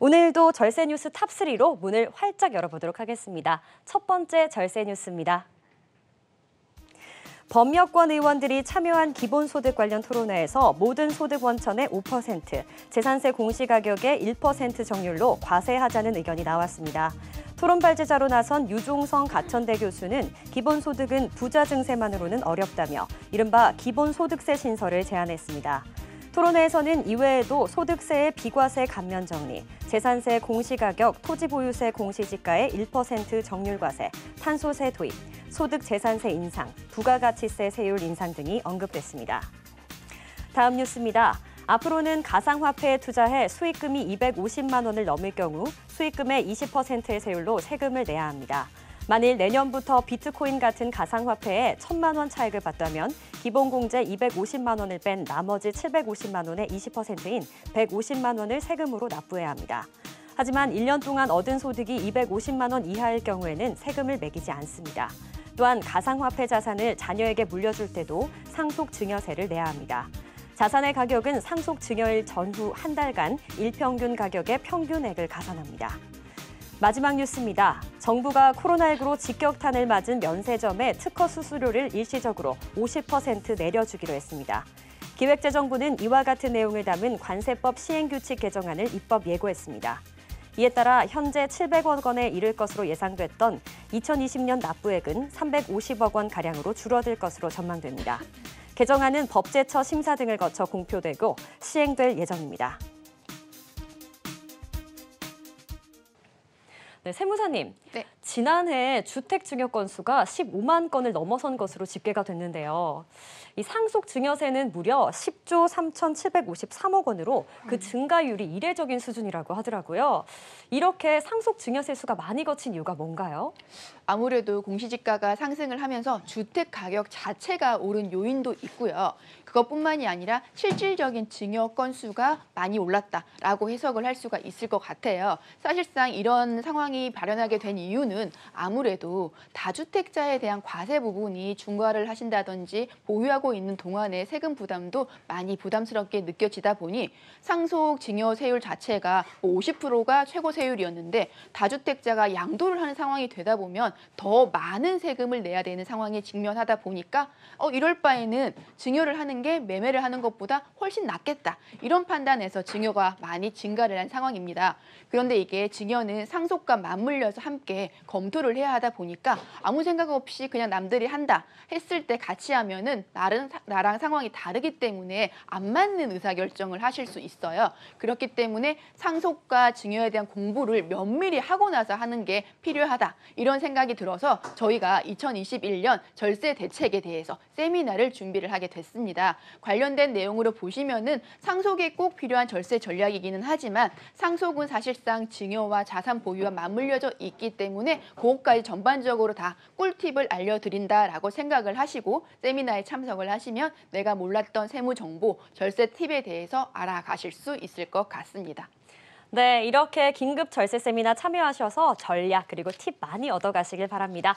오늘도 절세 뉴스 탑3로 문을 활짝 열어보도록 하겠습니다. 첫 번째 절세 뉴스입니다. 법여권 의원들이 참여한 기본소득 관련 토론회에서 모든 소득 원천의 5%, 재산세 공시가격의 1% 정률로 과세하자는 의견이 나왔습니다. 토론 발제자로 나선 유종성 가천대 교수는 기본소득은 부자 증세만으로는 어렵다며 이른바 기본소득세 신설을 제안했습니다. 토론회에서는 이외에도 소득세의 비과세 감면 정리, 재산세 공시가격, 토지보유세 공시지가의 1% 정률과세, 탄소세 도입, 소득재산세 인상, 부가가치세 세율 인상 등이 언급됐습니다. 다음 뉴스입니다. 앞으로는 가상화폐에 투자해 수익금이 250만 원을 넘을 경우 수익금의 20%의 세율로 세금을 내야 합니다. 만일 내년부터 비트코인 같은 가상화폐에 1,000만 원 차익을 봤다면 기본공제 250만 원을 뺀 나머지 750만 원의 20%인 150만 원을 세금으로 납부해야 합니다. 하지만 1년 동안 얻은 소득이 250만 원 이하일 경우에는 세금을 매기지 않습니다. 또한 가상화폐 자산을 자녀에게 물려줄 때도 상속증여세를 내야 합니다. 자산의 가격은 상속증여일 전후 한 달간 일평균 가격의 평균액을 가산합니다. 마지막 뉴스입니다. 정부가 코로나19로 직격탄을 맞은 면세점의 특허 수수료를 일시적으로 50% 내려주기로 했습니다. 기획재정부는 이와 같은 내용을 담은 관세법 시행규칙 개정안을 입법 예고했습니다. 이에 따라 현재 700억 원에 이를 것으로 예상됐던 2020년 납부액은 350억 원가량으로 줄어들 것으로 전망됩니다. 개정안은 법제처 심사 등을 거쳐 공표되고 시행될 예정입니다. 네, 세무사님, 네. 지난해 주택 증여 건수가 15만 건을 넘어선 것으로 집계가 됐는데요. 이 상속 증여세는 무려 10조 3,753억 원으로 그 증가율이 이례적인 수준이라고 하더라고요. 이렇게 상속 증여세 수가 많이 거친 이유가 뭔가요? 아무래도 공시지가가 상승을 하면서 주택 가격 자체가 오른 요인도 있고요. 그것뿐만이 아니라 실질적인 증여 건수가 많이 올랐다라고 해석을 할 수가 있을 것 같아요. 사실상 이런 상황이 발현하게 된 이유는 아무래도 다주택자에 대한 과세 부분이 중과를 하신다든지 보유하고 있는 동안의 세금 부담도 많이 부담스럽게 느껴지다 보니 상속 증여세율 자체가 50%가 최고 세율이었는데 다주택자가 양도를 하는 상황이 되다 보면 더 많은 세금을 내야 되는 상황에 직면하다 보니까 이럴 바에는 증여를 하는 게 매매를 하는 것보다 훨씬 낫겠다. 이런 판단에서 증여가 많이 증가를 한 상황입니다. 그런데 이게 증여는 상속과 맞물려서 함께 검토를 해야 하다 보니까 아무 생각 없이 그냥 남들이 한다 했을 때 같이 하면은 나랑 상황이 다르기 때문에 안 맞는 의사결정을 하실 수 있어요. 그렇기 때문에 상속과 증여에 대한 공부를 면밀히 하고 나서 하는 게 필요하다. 이런 생각이 들어서 저희가 2021년 절세 대책에 대해서 세미나를 준비를 하게 됐습니다. 관련된 내용으로 보시면은 상속에 꼭 필요한 절세 전략이기는 하지만 상속은 사실상 증여와 자산 보유와 맞물려져 있기 때문에 그것까지 전반적으로 다 꿀팁을 알려드린다라고 생각을 하시고 세미나에 참석을 하시면 내가 몰랐던 세무 정보, 절세 팁에 대해서 알아가실 수 있을 것 같습니다. 네, 이렇게 긴급 절세 세미나 참여하셔서 전략 그리고 팁 많이 얻어가시길 바랍니다.